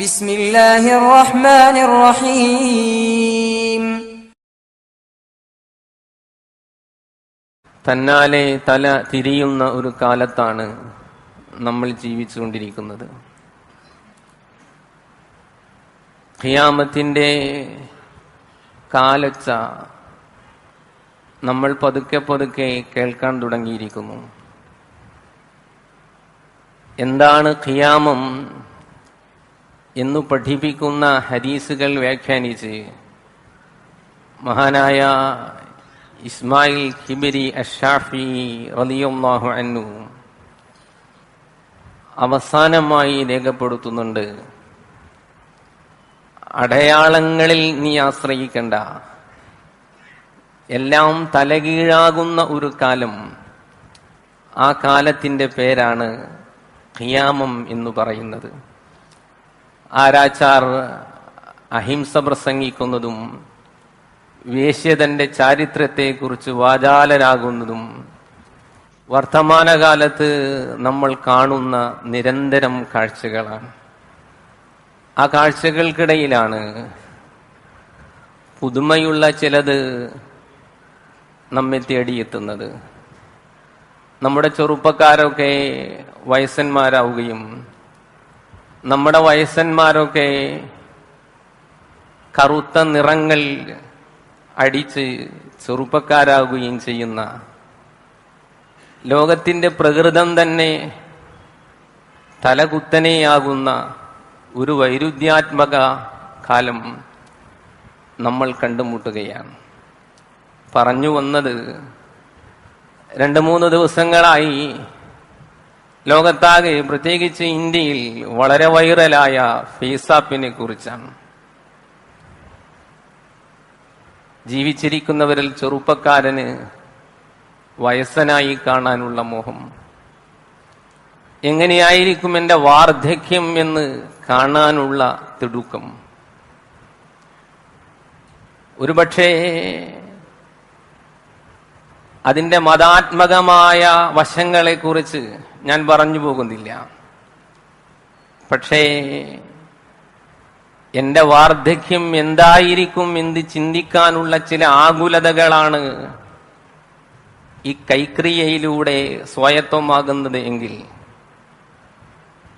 ബിസ്മില്ലാഹിർ റഹ്മാനിർ റഹീം. തന്നാലെ തല തിരിയുന്ന ഒരു കാലത്താണ് നമ്മൾ ജീവിച്ചുകൊണ്ടിരിക്കുന്നത്. ഖിയാമത്തിന്റെ കാലൊച്ച നമ്മൾ പതുക്കെ പതുക്കെ കേൾക്കാൻ തുടങ്ങിയിരിക്കുന്നു. എന്താണ് ഖിയാമം എന്നു പഠിപ്പിക്കുന്ന ഹദീസുകൾ വ്യാഖ്യാനിച്ച് മഹാനായ ഇസ്മായിൽ ഖിബരി അഷ്ശാഫി റളിയല്ലാഹു അൻഹു അവസാനമായി രേഖപ്പെടുത്തുന്നുണ്ട്, അടയാളങ്ങളിൽ നീ ആശ്രയിക്കണ്ട, എല്ലാം തലകീഴാകുന്ന ഒരു കാലം. ആ കാലത്തിന്റെ പേരാണ് ഖിയാമം എന്ന് പറയുന്നത്. ആരാച്ചാർ അഹിംസ പ്രസംഗിക്കുന്നതും വേശ്യതന്റെ ചാരിത്രത്തെക്കുറിച്ച് വാചാലരാകുന്നതും വർത്തമാനകാലത്ത് നമ്മൾ കാണുന്ന നിരന്തരം കാഴ്ചകളാണ്. ആ കാഴ്ചകൾക്കിടയിലാണ് പുതുമയുള്ള ചിലത് നമ്മെ തേടിയെത്തുന്നത്. നമ്മുടെ ചെറുപ്പക്കാരൊക്കെ വയസ്സന്മാരാവുകയും നമ്മുടെ വയസ്സന്മാരൊക്കെ കറുത്ത നിറങ്ങൾ അടിച്ച് ചെറുപ്പക്കാരാകുകയും ചെയ്യുന്ന, ലോകത്തിന്റെ പ്രകൃതം തന്നെ തലകുത്തനെയാകുന്ന ഒരു വൈരുദ്ധ്യാത്മക കാലം നമ്മൾ കണ്ടുമുട്ടുകയാണ്. പറഞ്ഞു വന്നത്, 2-3 ദിവസങ്ങളായി ലോകത്താകെ, പ്രത്യേകിച്ച് ഇന്ത്യയിൽ വളരെ വൈറലായ ഫേസാപ്പിനെ കുറിച്ചാണ്. ജീവിച്ചിരിക്കുന്നവരിൽ ചെറുപ്പക്കാരന് വയസ്സനായി കാണാനുള്ള മോഹം. എങ്ങനെയായിരിക്കും എൻ്റെ വാർദ്ധക്യം എന്ന് കാണാനുള്ള തിടുക്കം. ഒരുപക്ഷേ അതിൻ്റെ മതാത്മകമായ വശങ്ങളെക്കുറിച്ച് ഞാൻ പറഞ്ഞു പോകുന്നില്ല. പക്ഷേ എന്റെ വാർദ്ധക്യം എന്തായിരിക്കും എന്ന് ചിന്തിക്കാനുള്ള ചില ആകുലതകളാണ് ഈ കൈക്രിയയിലൂടെ സ്വായത്തമാകുന്നത് എങ്കിൽ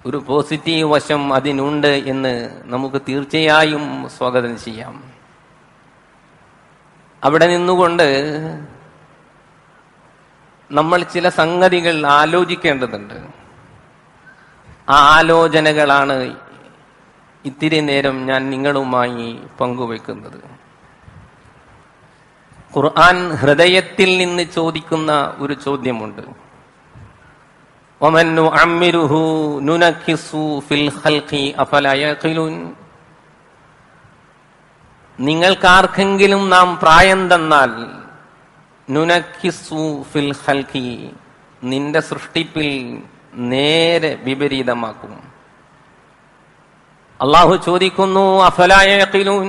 ഒരു പോസിറ്റീവ് വശം അതിനുണ്ട് എന്ന് നമുക്ക് തീർച്ചയായും സ്വാഗതം ചെയ്യാം. അവിടെ നിന്നുകൊണ്ട് നമ്മൾ ചില സംഗതികൾ ആലോചിക്കേണ്ടതുണ്ട്. ആ ആലോചനകളാണ് ഇത്തിരി നേരം ഞാൻ നിങ്ങളുമായി പങ്കുവെക്കുന്നത്. ഖുർആൻ ഹൃദയത്തിൽ നിന്ന് ചോദിക്കുന്ന ഒരു ചോദ്യമുണ്ട്. വമൻ നുഅമ്മിറുഹു നുനക്കിസു ഫിൽ ഖൽഖി അഫലാ യഖിലൂൻ. നിങ്ങൾക്കാർക്കെങ്കിലും നാം പ്രായം തന്നാൽ, നുനക്കിസു ഫിൽ ഖൽഖി, നിന്റെ സൃഷ്ടിപ്പിൽ നേരെ വിപരീതമാക്കും. അള്ളാഹു ചോദിക്കുന്നു, അഫലാ യഖിലൂൻ,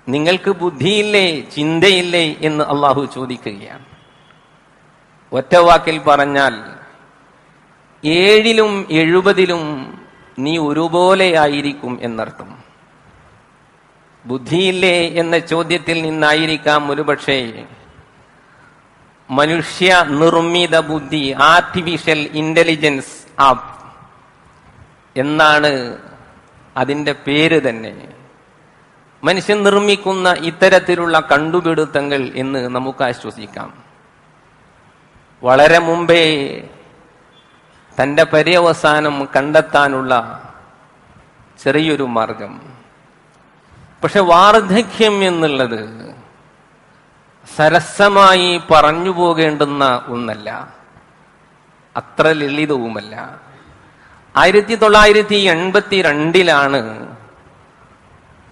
നിങ്ങൾക്ക് ബുദ്ധിയില്ലേ, ചിന്തയില്ലേ എന്ന് അള്ളാഹു ചോദിക്കുകയാണ്. ഒറ്റവാക്കിൽ പറഞ്ഞാൽ 7-ലും 70-ലും നീ ഒരുപോലെയായിരിക്കും എന്നർത്ഥം. ബുദ്ധിയില്ലേ എന്ന ചോദ്യത്തിൽ നിന്നായിരിക്കാം ഒരുപക്ഷെ മനുഷ്യ നിർമ്മിത ബുദ്ധി, ആർട്ടിഫിഷ്യൽ ഇന്റലിജൻസ് ആപ്പ് എന്നാണ് അതിന്റെ പേര് തന്നെ. മനുഷ്യൻ നിർമ്മിക്കുന്ന ഇത്തരത്തിലുള്ള കണ്ടുപിടുത്തങ്ങൾ എന്ന് നമുക്ക് ആശ്വസിക്കാം. വളരെ മുമ്പേ തന്റെ പര്യവസാനം കണ്ടെത്താനുള്ള ചെറിയൊരു മാർഗം. പക്ഷെ വാർദ്ധക്യം എന്നുള്ളത് സരസമായി പറഞ്ഞു പോകേണ്ടുന്ന ഒന്നല്ല, അത്ര ലളിതവുമല്ല. 1982-ലാണ്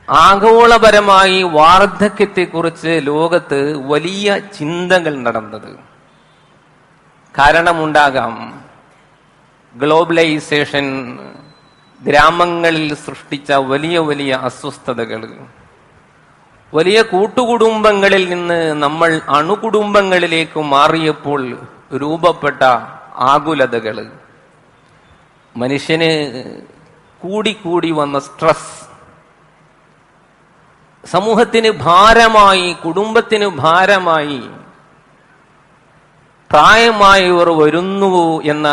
ആഗോളപരമായി വാർദ്ധക്യത്തെക്കുറിച്ച് ലോകത്ത് വലിയ ചിന്തകൾ നടന്നത്. കാരണമുണ്ടാകാം, ഗ്ലോബലൈസേഷൻ ഗ്രാമങ്ങളിൽ സൃഷ്ടിച്ച വലിയ വലിയ അസ്വസ്ഥതകൾ, വലിയ കൂട്ടുകുടുംബങ്ങളിൽ നിന്ന് നമ്മൾ അണുകുടുംബങ്ങളിലേക്ക് മാറിയപ്പോൾ രൂപപ്പെട്ട ആകുലതകൾ, മനുഷ്യന് കൂടിക്കൂടി വന്ന സ്ട്രെസ് സമൂഹത്തിന് ഭാരമായി, കുടുംബത്തിന് ഭാരമായി, പ്രായമായവർ വരുന്നുവോ എന്ന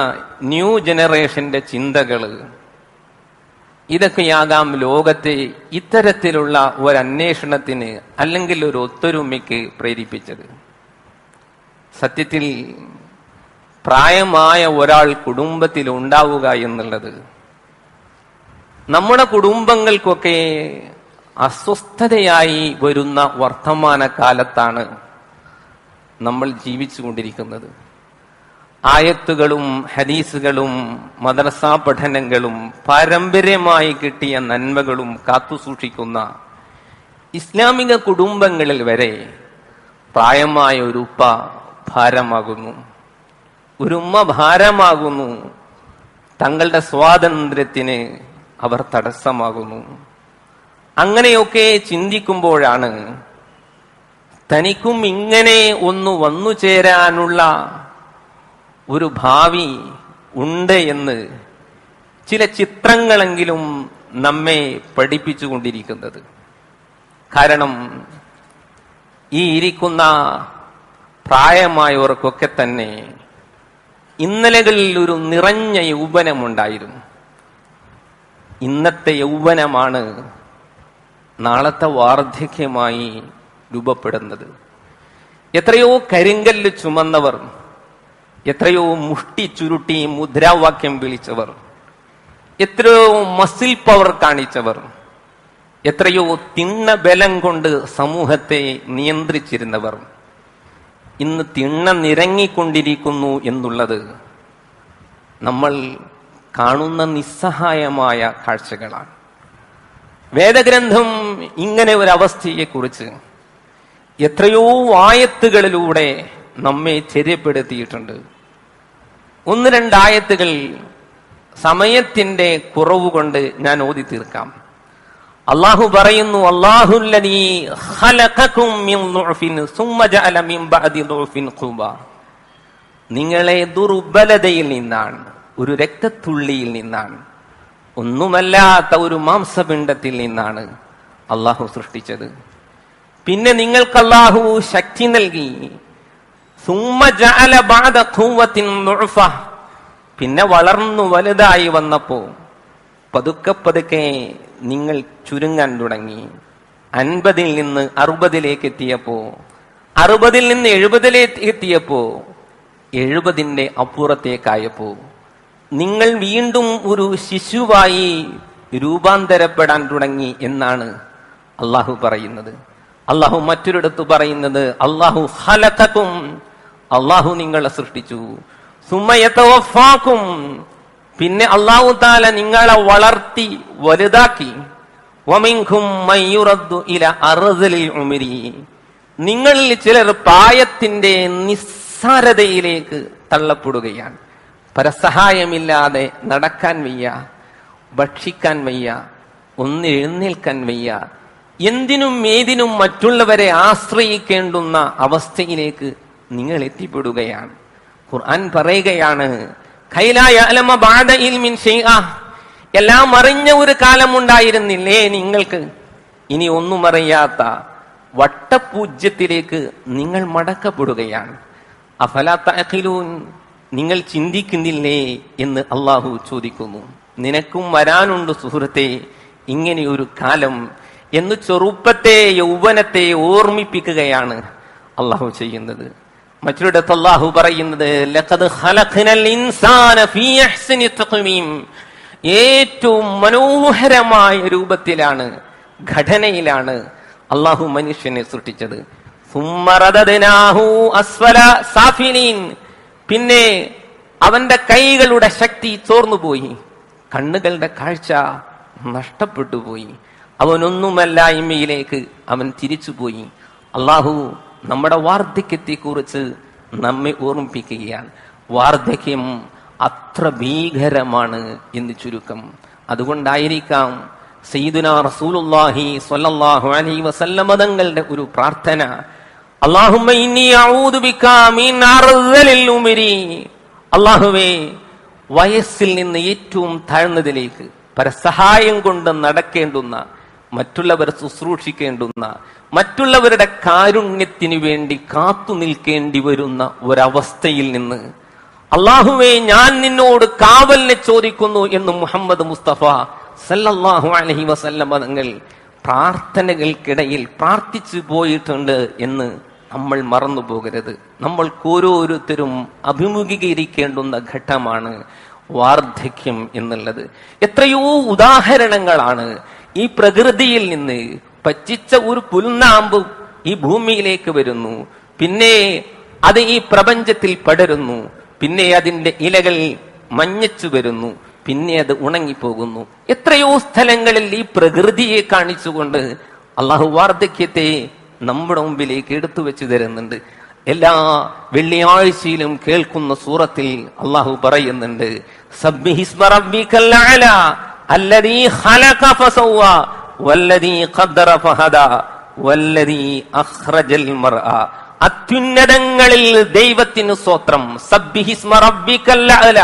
ന്യൂ ജനറേഷന്റെ ചിന്തകള്, ഇതൊക്കെയാകാം ലോകത്തെ ഇത്തരത്തിലുള്ള ഒരന്വേഷണത്തിന് അല്ലെങ്കിൽ ഒരു ഒത്തൊരുമയ്ക്ക് പ്രേരിപ്പിച്ചത്. സത്യത്തിൽ പ്രായമായ ഒരാൾ കുടുംബത്തിൽ ഉണ്ടാവുക എന്നുള്ളത് നമ്മുടെ കുടുംബങ്ങൾക്കൊക്കെ അസ്വസ്ഥതയായി വരുന്ന വർത്തമാനകാലത്താണ് നമ്മൾ ജീവിച്ചുകൊണ്ടിരിക്കുന്നത്. ആയത്തുകളും ഹദീസുകളും മദ്രസാ പഠനങ്ങളും പാരമ്പര്യമായി കിട്ടിയ നന്മകളും കാത്തുസൂക്ഷിക്കുന്ന ഇസ്ലാമിക കുടുംബങ്ങളിൽ വരെ പ്രായമായ ഒരു ഉപ്പ ഭാരമാകുന്നു, ഒരു ഉമ്മ ഭാരമാകുന്നു, തങ്ങളുടെ സ്വാതന്ത്ര്യത്തിന് അവർ തടസ്സമാകുന്നു. അങ്ങനെയൊക്കെ ചിന്തിക്കുമ്പോഴാണ് തനിക്കും ഇങ്ങനെ ഒന്ന് വന്നു ചേരാനുള്ള ഒരു ഭാവി ഉണ്ട് എന്ന് ചില ചിത്രങ്ങളെങ്കിലും നമ്മെ പഠിപ്പിച്ചുകൊണ്ടിരിക്കുന്നത്. കാരണം ഈ ഇരിക്കുന്ന പ്രായമായവർക്കൊക്കെ തന്നെ ഇന്നലകളിൽ ഒരു നിറഞ്ഞ യൗവനമുണ്ടായിരുന്നു. ഇന്നത്തെ യൗവനമാണ് നാളത്തെ വാർദ്ധക്യമായി രൂപപ്പെടുന്നത്. എത്രയോ കരിങ്കല്ല് ചുമന്നവർ, എത്രയോ മുഷ്ടി ചുരുട്ടി മുദ്രാവാക്യം വിളിച്ചവർ, എത്രയോ മസിൽ പവർ കാണിച്ചവർ, എത്രയോ തിണ്ണ ബലം കൊണ്ട് സമൂഹത്തെ നിയന്ത്രിച്ചിരുന്നവർ ഇന്ന് തിണ്ണ നിരങ്ങിക്കൊണ്ടിരിക്കുന്നു എന്നുള്ളത് നമ്മൾ കാണുന്ന നിസ്സഹായമായ കാഴ്ചകളാണ്. വേദഗ്രന്ഥം ഇങ്ങനെ ഒരു അവസ്ഥയെക്കുറിച്ച് എത്രയോ ആയത്തുകളിലൂടെ നമ്മെ ചര്യപ്പെടുത്തിയിട്ടുണ്ട്. ഒന്ന് രണ്ടായത്തുകൾ സമയത്തിന്റെ കുറവ് കൊണ്ട് ഞാൻ ഓതി തീർക്കാം. അള്ളാഹു പറയുന്നു, അല്ലാഹുല്ലദീ ഖലഖകും മിൻ ദുഅഫിൻ സുമ്മ ജഅല മിൻ ബഅദി ദുഅഫിൻ ഖുവ. നിങ്ങളെ ദുർബലതയിൽ നിന്നാണ്, ഒരു രക്തത്തുള്ളിയിൽ നിന്നാണ്, ഒന്നുമല്ലാത്ത ഒരു മാംസപിണ്ഡത്തിൽ നിന്നാണ് അള്ളാഹു സൃഷ്ടിച്ചത്. പിന്നെ നിങ്ങൾക്ക് അള്ളാഹു ശക്തി നൽകി. സുമ്മ ജഅല ബഅദ ഖുവത്തിൻ ദുഅഫ. പിന്നെ വളർന്നു വലുതായി വന്നപ്പോ പതുക്കെ പതുക്കെ നിങ്ങൾ ചുരുങ്ങാൻ തുടങ്ങി. 50 നിന്ന് 60 എത്തിയപ്പോ, 60 നിന്ന് 70 എത്തിയപ്പോ, 70 അപ്പുറത്തേക്കായപ്പോ നിങ്ങൾ വീണ്ടും ഒരു ശിശുവായി രൂപാന്തരപ്പെടാൻ തുടങ്ങി എന്നാണ് അള്ളാഹു പറയുന്നത്. അള്ളാഹു മറ്റൊരിടത്ത് പറയുന്നത്, അള്ളാഹു ഖലഖകും, അള്ളാഹു നിങ്ങളെ സൃഷ്ടിച്ചു. സുമ്മ യതവഫാകും, പിന്നെ അള്ളാഹു താല നിങ്ങളെ വളർത്തി വലുതാക്കി. വമിൻകും മൻ യുറദ്ദു ഇലാ അർദലിൽ ഉംരി, നിങ്ങളിൽ ചിലർ പ്രായത്തിന്റെ നിസ്സാരതയിലേക്ക് തള്ളപ്പെടുകയാണ്. പരസഹായമില്ലാതെ നടക്കാൻ വയ്യ, ഭക്ഷിക്കാൻ വയ്യ, ഒന്ന് എഴുന്നേൽക്കാൻ വയ്യ, എന്തിനും ഏതിനും മറ്റുള്ളവരെ ആശ്രയിക്കേണ്ടുന്ന അവസ്ഥയിലേക്ക് നിങ്ങൾ എത്തിപ്പെടുകയാണ്. ഖുർആൻ പറയുകയാണ്, എല്ലാം അറിഞ്ഞ ഒരു കാലമുണ്ടായിരുന്നില്ലേ നിങ്ങൾക്ക്? ഇനി ഒന്നും അറിയാത്ത വട്ടപൂജ്യത്തിലേക്ക് നിങ്ങൾ മടക്കപ്പെടുകയാണ്. അഫലാ തഅഖിലൂൻ, നിങ്ങൾ ചിന്തിക്കുന്നില്ലേ എന്ന് അള്ളാഹു ചോദിക്കുന്നു. നിനക്കും വരാനുണ്ട് സുഹൃത്തെ ഇങ്ങനെയൊരു കാലം എന്ന് ചെറുപ്പത്തെ, യൗവനത്തെ ഓർമ്മിപ്പിക്കുകയാണ് അള്ളാഹു ചെയ്യുന്നത്. മറ്റൊരിടത്ത് അള്ളാഹു പറയുന്നത്, ലഖദ് ഖലഖ്നൽ ഇൻസാന ഫീ അഹ്സനി തഖ്വീം, ഏറ്റവും മനോഹരമായ രൂപത്തിലാണ്, ഘടനയിലാണ് അള്ളാഹു മനുഷ്യനെ സൃഷ്ടിച്ചത്. സുമ്മ റദദ്നാഹു അസ്ഫല സാഫിലീൻ, പിന്നെ അവന്റെ കൈകളുടെ ശക്തി ചോർന്നുപോയി, കണ്ണുകളുടെ കാഴ്ച നഷ്ടപ്പെട്ടു പോയി, അവനൊന്നുമല്ലായ്മയിലേക്ക് അവൻ തിരിച്ചുപോയി. അള്ളാഹു നമ്മുടെ വാർദ്ധക്യത്തെക്കുറിച്ച് നമ്മെ ഓർമ്മിപ്പിക്കുകയാണ്. വാർദ്ധക്യം അത്ര ഭീകരമാണ് എന്ന് ചുരുക്കം. അതുകൊണ്ടായിരിക്കാം സയ്യിദുനാ റസൂലുള്ളാഹി സ്വല്ലല്ലാഹു അലൈഹി വസല്ലം തങ്ങളുടെ ഒരു പ്രാർത്ഥന, അല്ലാഹുമ്മ ഇന്നി അഊദു ബിക മിൻ അർദലിൽ ഉംരി, അല്ലാഹുവേ വയസ്സിൽ നിന്ന് ഏറ്റവും താഴ്ന്നതിലേക്ക്, പരസഹായം കൊണ്ട് നടക്കേണ്ടുന്ന, മറ്റുള്ളവരെ ശുശ്രൂഷിക്കേണ്ടുന്ന, മറ്റുള്ളവരുടെ കാരുണ്യത്തിനു വേണ്ടി കാത്തു നിൽക്കേണ്ടി വരുന്ന ഒരവസ്ഥയിൽ നിന്ന് അള്ളാഹുവേ ഞാൻ നിന്നോട് കാവലിനെ ചോദിക്കുന്നു എന്ന് മുഹമ്മദ് മുസ്തഫ സല്ലല്ലാഹു അലൈഹി വസല്ലം തങ്ങൾ പ്രാർത്ഥനകൾക്കിടയിൽ പ്രാർത്ഥിച്ചു പോയിട്ടുണ്ട് എന്ന് നമ്മൾ മറന്നു പോകരുത്. നമ്മൾക്ക് ഓരോരുത്തരും അഭിമുഖീകരിക്കേണ്ടുന്ന ഘട്ടമാണ് വാർദ്ധക്യം എന്നുള്ളത്. എത്രയോ ഉദാഹരണങ്ങളാണ് ഈ പ്രകൃതിയിൽ നിന്ന്. പച്ചിച്ച ഒരു പുൽനാമ്പ് ഈ ഭൂമിയിലേക്ക് വരുന്നു, പിന്നെ അത് ഈ പ്രപഞ്ചത്തിൽ പടരുന്നു, പിന്നെ അതിന്റെ ഇലകൾ മഞ്ഞച്ചു വരുന്നു, പിന്നെ അത് ഉണങ്ങിപ്പോകുന്നു. എത്രയോ സ്ഥലങ്ങളിൽ ഈ പ്രകൃതിയെ കാണിച്ചുകൊണ്ട് അള്ളാഹു വാർദ്ധക്യത്തെ നമ്മുടെ മുമ്പിലേക്ക് എടുത്തു വെച്ചു തരുന്നുണ്ട്. എല്ലാ വെള്ളിയാഴ്ചയിലും കേൾക്കുന്ന സൂറത്തിൽ അള്ളാഹു പറയുന്നുണ്ട്, സബ്ബിഹിസ്മ റബ്ബിക്കൽ അഅല അല്ലദീ ഖലഖ ഫസവ്വ വല്ലദീ ഖദ്ദറ ഫഹദാ വല്ലദീ അഖ്റജൽ മർഅ. അത്യുന്നതങ്ങളിൽ ദൈവത്തിന് സ്തോത്രം, സബ്ബിഹിസ്മ റബ്ബിക്കൽ അഅല.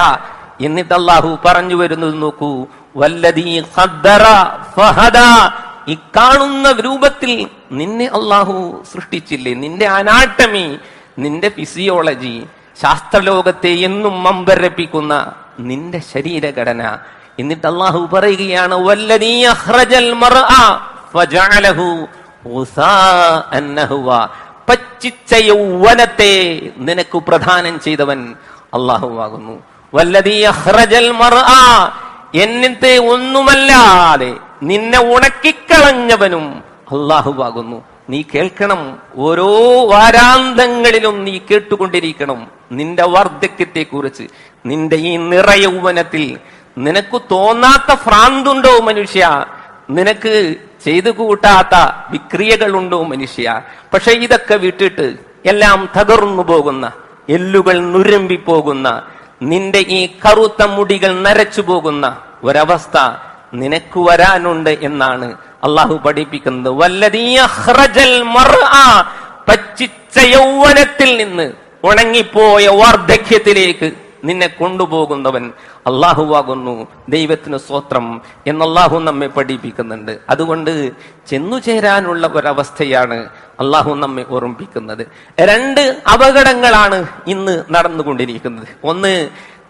എന്നിട്ട് അള്ളാഹു പറഞ്ഞു വരുന്നത് നോക്കൂ, വല്ലദീ ഖദ്ദറ ഫഹദാ. ഈ കാണുന്ന രൂപത്തിൽ നിന്നെ അള്ളാഹു സൃഷ്ടിച്ചില്ലേ? നിന്റെ അനാട്ടമി, നിന്റെ ഫിസിയോളജി, ശാസ്ത്രലോകത്തെ എന്നും അമ്പരപ്പിക്കുന്ന നിന്റെ ശരീരഘടന. എന്നിട്ട് അള്ളാഹു പറയുകയാണ്, വല്ലദീ അഖ്റജൽ മർഅ ഫജഅലഹു ഗുസാഅൻ നഹ്വ. പച്ചിച്ച യൗവനത്തെ നിനക്ക് പ്രദാനം ചെയ്തവൻ അള്ളാഹുവാകുന്നു. വല്ലദീ അഖ്റജൽ മർഅ, എന്നിട്ട് ഒന്നുമല്ലാതെ നിന്നെ ഉണക്കിക്കളഞ്ഞവനും അള്ളാഹുവാകുന്നു. നീ കേൾക്കണം, ഓരോ വാരാന്തങ്ങളിലും നീ കേട്ടുകൊണ്ടിരിക്കണം നിന്റെ വാർദ്ധക്യത്തെ കുറിച്ച്. നിന്റെ ഈ നിറയൗവനത്തിൽ നിനക്ക് തോന്നാത്ത ഭ്രാന്തുണ്ടോ മനുഷ്യ? നിനക്ക് ചെയ്തു കൂട്ടാത്ത വിക്രിയകളുണ്ടോ മനുഷ്യ? പക്ഷെ ഇതൊക്കെ വിട്ടിട്ട് എല്ലാം തകർന്നു പോകുന്ന, എല്ലുകൾ നുരമ്പി പോകുന്ന, നിന്റെ ഈ കറുത്ത മുടികൾ നരച്ചു പോകുന്ന ഒരവസ്ഥ നിനക്ക് വരാനുണ്ട് എന്നാണ് അള്ളാഹു പഠിപ്പിക്കുന്നത്. വല്ലദീ അഖ്റജൽ മർഅ, പച്ചിച്ച യൗവനത്തിൽ നിന്ന് ഉണങ്ങിപ്പോയ വാർദ്ധക്യത്തിലേക്ക് നിന്നെ കൊണ്ടുപോകുന്നവൻ അള്ളാഹുവാകുന്നു. ദൈവത്തിന് സ്തോത്രം എന്ന് അള്ളാഹു നമ്മെ പഠിപ്പിക്കുന്നുണ്ട്. അതുകൊണ്ട് ചെന്നുചേരാനുള്ള ഒരവസ്ഥയാണ് അള്ളാഹു നമ്മെ ഓർമ്മിപ്പിക്കുന്നത്. രണ്ട് അപകടങ്ങളാണ് ഇന്ന് നടന്നുകൊണ്ടിരിക്കുന്നത്. ഒന്ന്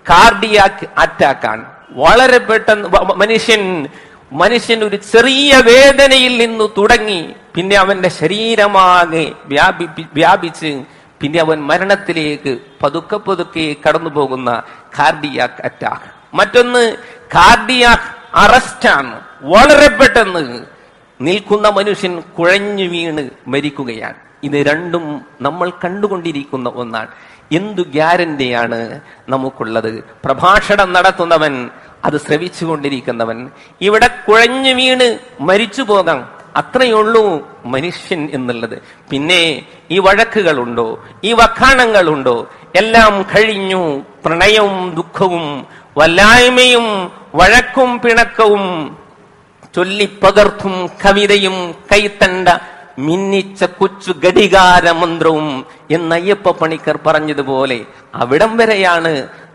കാർഡിയാക് അറ്റാക്കാണ്. വളരെ പെട്ടെന്ന് മനുഷ്യൻ ഒരു ചെറിയ വേദനയിൽ നിന്ന് തുടങ്ങി പിന്നെ അവന്റെ ശരീരമാകെ വ്യാപിച്ച് പിന്നെ അവൻ മരണത്തിലേക്ക് പതുക്കെ പതുക്കെ കടന്നു പോകുന്ന കാർഡിയാക് അറ്റാക്ക്. മറ്റൊന്ന് കാർഡിയാക് അറസ്റ്റാണ്. വളരെ പെട്ടെന്ന് നിൽക്കുന്ന മനുഷ്യൻ കുഴഞ്ഞു വീണ് മരിക്കുകയാണ്. ഇത് രണ്ടും നമ്മൾ കണ്ടുകൊണ്ടിരിക്കുന്ന ഒന്നാണ്. എന്തു ഗ്യാരണ്ടിയാണ് നമുക്കുള്ളത്? പ്രഭാഷണം നടത്തുന്നവൻ, അത് ശ്രവിച്ചുകൊണ്ടിരിക്കുന്നവൻ, ഇവിടെ കുഴഞ്ഞു വീണ് മരിച്ചു പോകാം, അത്രയുള്ളൂ മനുഷ്യൻ എന്നുള്ളത്. പിന്നെ ഈ വഴക്കുകളുണ്ടോ, ഈ വഖാണങ്ങളുണ്ടോ? എല്ലാം കഴിഞ്ഞു. പ്രണയവും ദുഃഖവും വല്ലായ്മയും വഴക്കും പിണക്കവും ചൊല്ലിപ്പകർത്തും കവിതയും കൈത്തണ്ട മിന്നിച്ച കൊച്ചു ഘടികാര മന്ത്രവും എന്ന് അയ്യപ്പ പണിക്കർ പറഞ്ഞതുപോലെ അവിടം വരെയാണ്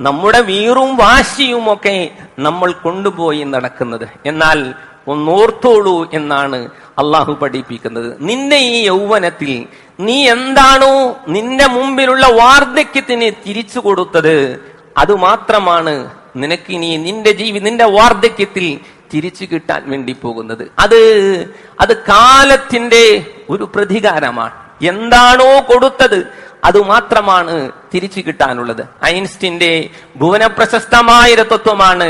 നമ്മുടെ വീറും വാശിയും ഒക്കെ നമ്മൾ കൊണ്ടുപോയി നടക്കുന്നത്. എന്നാൽ ഒന്നോർത്തോളൂ എന്നാണ് അള്ളാഹു പഠിപ്പിക്കുന്നത്. നിന്റെ ഈ യൗവനത്തിൽ നീ എന്താണോ നിന്റെ മുമ്പിലുള്ള വാർദ്ധക്യത്തിന് തിരിച്ചു കൊടുത്തത്, അതുമാത്രമാണ് നിനക്കിനി നിന്റെ വാർദ്ധക്യത്തിൽ തിരിച്ചു കിട്ടാൻ വേണ്ടി പോകുന്നത്. അത് കാലത്തിന്റെ ഒരു പ്രതികാരമാണ്. എന്താണോ കൊടുത്തത് അത് മാത്രമാണ് തിരിച്ചു കിട്ടാനുള്ളത്. ഐൻസ്റ്റീന്റെ ഭുവനപ്രശസ്തമായ ഒരു തത്വമാണ്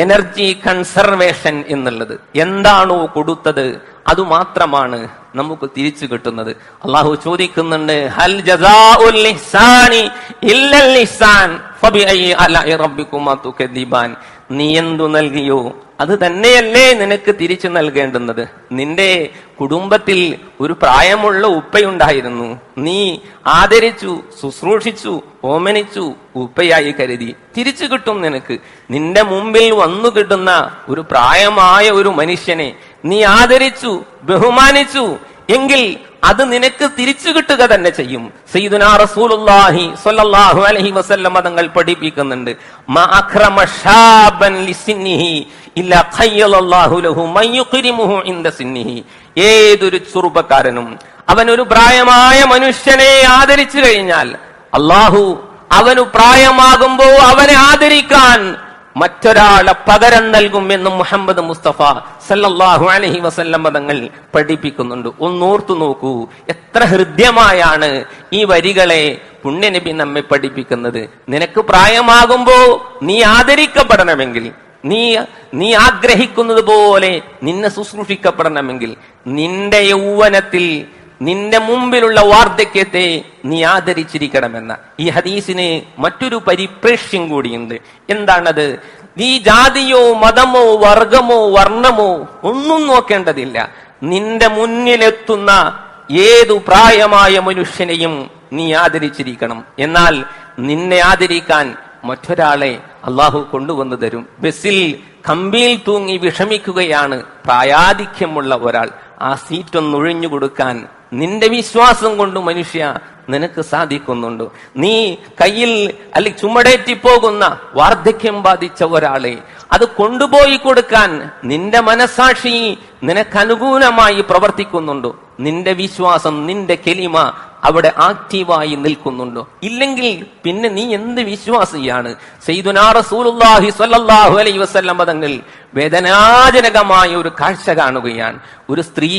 എനർജി കൺസർവേഷൻ എന്നുള്ളത്. എന്താണോ കൊടുത്തത് അത് മാത്രമാണ് നമുക്ക് തിരിച്ചു കിട്ടുന്നത്. അള്ളാഹു ചോദിക്കുന്നുണ്ട്, ഹൽ ജസാഉൽ ഇഹ്സാനി ഇല്ലൽ ഇഹ്സാൻ ഫബിഅയ്യി അലാഇ റബ്ബികുമാ തുകദിബാൻ. നീ എന്തു നൽകിയോ അത് തന്നെയല്ലേ നിനക്ക് തിരിച്ചു നൽകേണ്ടുന്നത്. നിന്റെ കുടുംബത്തിൽ ഒരു പ്രായമുള്ള ഉപ്പയുണ്ടായിരുന്നു, നീ ആദരിച്ചു, ശുശ്രൂഷിച്ചു, ഓമനിച്ചു, ഉപ്പയായി കരുതി. തിരിച്ചു കിട്ടും നിനക്ക്. നിന്റെ മുമ്പിൽ വന്നു കിട്ടുന്ന ഒരു പ്രായമായ ഒരു മനുഷ്യനെ നീ ആദരിച്ചു, ബഹുമാനിച്ചു എങ്കിൽ അത് നിനക്ക് തിരിച്ചു കിട്ടുക തന്നെ ചെയ്യും. സയ്യിദുനാ റസൂലുള്ളാഹി സ്വല്ലല്ലാഹു അലൈഹി വസല്ലം തങ്ങൾ പഠിപ്പിക്കുന്നുണ്ട്, മാ അക്രമ ശാബൻ ലിസിന്നിഹി ഇല്ലാ ഖയ്യലല്ലാഹു ലഹു മൻ യുക്രിമുഹു ഇൻദ സിന്നിഹി. ഏതൊരു ചെറുപ്പക്കാരനും അവനൊരു പ്രായമായ മനുഷ്യനെ ആദരിച്ചു കഴിഞ്ഞാൽ അള്ളാഹു അവനു പ്രായമാകുമ്പോ അവനെ ആദരിക്കാൻ മറ്റൊരാളെ പകരം നൽകും എന്ന് മുഹമ്മദ് മുസ്തഫ സല്ലല്ലാഹു അലൈഹി വസല്ലം തങ്ങൾ പഠിപ്പിക്കുന്നുണ്ട്. ഒന്നോർത്തു നോക്കൂ, എത്ര ഹൃദ്യമായാണ് ഈ വരികളെ പുണ്യനബി നമ്മെ പഠിപ്പിക്കുന്നത്. നിനക്ക് പ്രായമാകുമ്പോ നീ ആദരിക്കപ്പെടണമെങ്കിൽ, നീ ആഗ്രഹിക്കുന്നത് പോലെ നിന്നെ ശുശ്രൂഷിക്കപ്പെടണമെങ്കിൽ, നിന്റെ യൗവനത്തിൽ നിന്റെ മുമ്പിലുള്ള വാർദ്ധക്യത്തെ നീ ആദരിച്ചിരിക്കണമെന്ന ഈ ഹദീസിന് മറ്റൊരു പരിപ്രേക്ഷ്യം കൂടിയുണ്ട്. എന്താണത്? നീ ജാതിയോ മതമോ വർഗമോ വർണ്ണമോ ഒന്നും നോക്കേണ്ടതില്ല. നിന്റെ മുന്നിലെത്തുന്ന ഏതു പ്രായമായ മനുഷ്യനെയും നീ ആദരിച്ചിരിക്കണം. എന്നാൽ നിന്നെ ആദരിക്കാൻ മറ്റൊരാളെ അള്ളാഹു കൊണ്ടുവന്നു തരും. ബസ്സിൽ കമ്പിയിൽ തൂങ്ങി വിഷമിക്കുകയാണ് പ്രായാധിക്യമുള്ള ഒരാൾ. ആ സീറ്റൊന്ന് ഒഴിഞ്ഞു കൊടുക്കാൻ നിന്റെ വിശ്വാസം കൊണ്ട് മനുഷ്യ നിനക്ക് സാധിക്കുന്നുണ്ടോ? നീ കയ്യിൽ അല്ലെങ്കിൽ ചുമടേറ്റി പോകുന്ന വാർദ്ധക്യം ബാധിച്ച ഒരാളെ അത് കൊണ്ടുപോയി കൊടുക്കാൻ നിന്റെ മനസാക്ഷി നിനക്ക് അനുകൂലമായി പ്രവർത്തിക്കുന്നുണ്ടോ? നിന്റെ വിശ്വാസം, നിന്റെ കെലിമ അവിടെ ആക്റ്റീവായി നിൽക്കുന്നുണ്ടോ? ഇല്ലെങ്കിൽ പിന്നെ നീ എന്ത് വിശ്വാസിയാണ്? സയ്യിദുനാ റസൂലുള്ളാഹി സ്വല്ലല്ലാഹു അലൈഹി വസല്ലം തങ്ങൾ വേദനാജനകമായ ഒരു കാഴ്ച കാണുകയാണ്. ഒരു സ്ത്രീ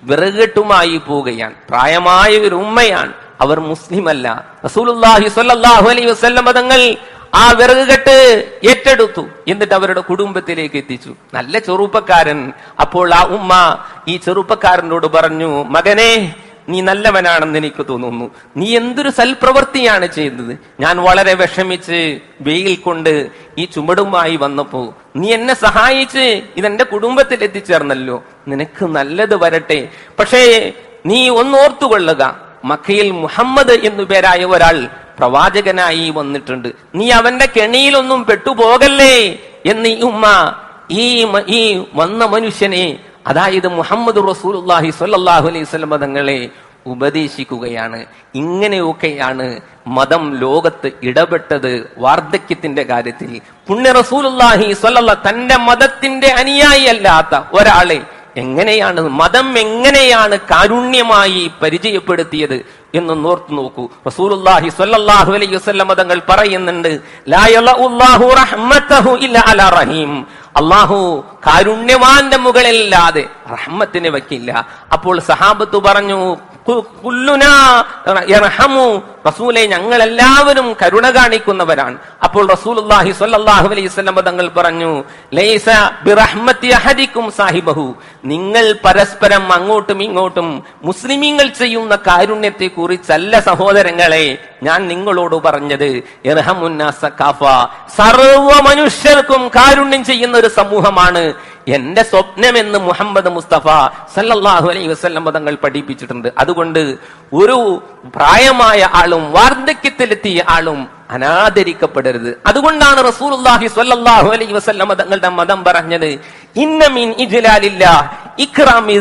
വിറകെട്ടുമായി പോവുകയാണ്. പ്രായമായ ഒരു ഉമ്മയാണ്, അവർ മുസ്ലിം അല്ല. റസൂലുള്ളാഹി സ്വല്ലല്ലാഹു അലൈഹി വസല്ലം തങ്ങൾ ആ വിറകുകെട്ട് ഏറ്റെടുത്തു. എന്നിട്ട് അവരുടെ കുടുംബത്തിലേക്ക് എത്തിച്ചു. നല്ല ചെറുപ്പക്കാരൻ. അപ്പോൾ ആ ഉമ്മ ഈ ചെറുപ്പക്കാരനോട് പറഞ്ഞു, മകനെ, നീ നല്ലവനാണെന്ന് എനിക്ക് തോന്നുന്നു. നീ എന്തൊരു സൽപ്രവൃത്തിയാണ് ചെയ്തത്. ഞാൻ വളരെ വിഷമിച്ച് വെയിൽ കൊണ്ട് ഈ ചുമടുമായി വന്നപ്പോ നീ എന്നെ സഹായിച്ച് ഇതെന്റെ കുടുംബത്തിൽ എത്തിച്ചേർന്നല്ലോ. നിനക്ക് നല്ലത് വരട്ടെ. പക്ഷേ നീ ഒന്നോർത്തുകൊള്ളുക, മക്കയിൽ മുഹമ്മദ് എന്നു പേരായ ഒരാൾ പ്രവാചകനായി വന്നിട്ടുണ്ട്. നീ അവന്റെ കെണിയിലൊന്നും പെട്ടുപോകല്ലേ എന്ന് ഈ ഉമ്മ ഈ വന്ന മനുഷ്യനെ, അതായത് മുഹമ്മദ് റസൂലുള്ളാഹി സ്വല്ലല്ലാഹു അലൈഹി വസല്ലം തങ്ങളെ ഉപദേശിക്കുകയാണ്. ഇങ്ങനെയൊക്കെയാണ് മതം ലോകത്ത് ഇടപെട്ടത് വാർദ്ധക്യത്തിന്റെ കാര്യത്തിൽ. പുണ്യ റസൂലുള്ളാഹി സ്വല്ലല്ലാഹു തന്റെ മതത്തിന്റെ അനുയായി അല്ലാത്ത ഒരാളെ മതം എങ്ങനെയാണ് കാരുണ്യമായി പരിചയപ്പെടുത്തിയത് എന്ന് ഓർത്തു നോക്കൂ. റസൂലുള്ളാഹി സ്വല്ലല്ലാഹു അലൈഹി വസല്ലം തങ്ങൾ പറയുന്നുണ്ട്, ലാ യലഉല്ലാഹു റഹ്മതഹു ഇല്ലാ അലാ റഹീം. അള്ളാഹു കാരുണ്യവാന്റെ മുകളിലല്ലാതെ റഹ്മത്തിനെ വയ്ക്കില്ല. അപ്പോൾ സഹാബത്ത് പറഞ്ഞു, റസൂലെ, ഞങ്ങൾ എല്ലാവരും കരുണ കാണിക്കുന്നവരാണ്. അപ്പോൾ റസൂലുള്ളാഹി സ്വല്ലല്ലാഹു അലൈഹി വസല്ലം തങ്ങൾ പറഞ്ഞു, ലൈസ ബിറഹ്മതി അഹദികും സാഹിബഹു. നിങ്ങൾ പരസ്പരം അങ്ങോട്ടും ഇങ്ങോട്ടും മുസ്ലിമീങ്ങൾ ചെയ്യുന്ന കാരുണ്യത്തെ കുറിച്ചല്ല സഹോദരങ്ങളെ ഞാൻ നിങ്ങളോട് പറഞ്ഞത്. ഇർഹമുന്നാസ കാഫ. സർവ്വ മനുഷ്യർക്കും കാരുണ്യം ചെയ്യുന്ന ഒരു സമൂഹമാണ് എന്റെ സ്വപ്നമെന്ന് മുഹമ്മദ് മുസ്തഫ സല്ലല്ലാഹു അലൈഹി വസല്ലം തങ്ങൾ പഠിപ്പിച്ചിട്ടുണ്ട്. അതുകൊണ്ട് ഒരു പ്രായമായ ആളും വാർദ്ധക്യത്തിലെത്തിയ ആളും അനാദരിക്കപ്പെടരുത്. അതുകൊണ്ടാണ് റസൂലുള്ളാഹി സ്വല്ലല്ലാഹു അലൈഹി വസല്ലം തങ്ങളുടെ മതം പറഞ്ഞത്, ഇന്ന മിൻ ഇജ്ലാലില്ലാഹ് ഇക്റാമി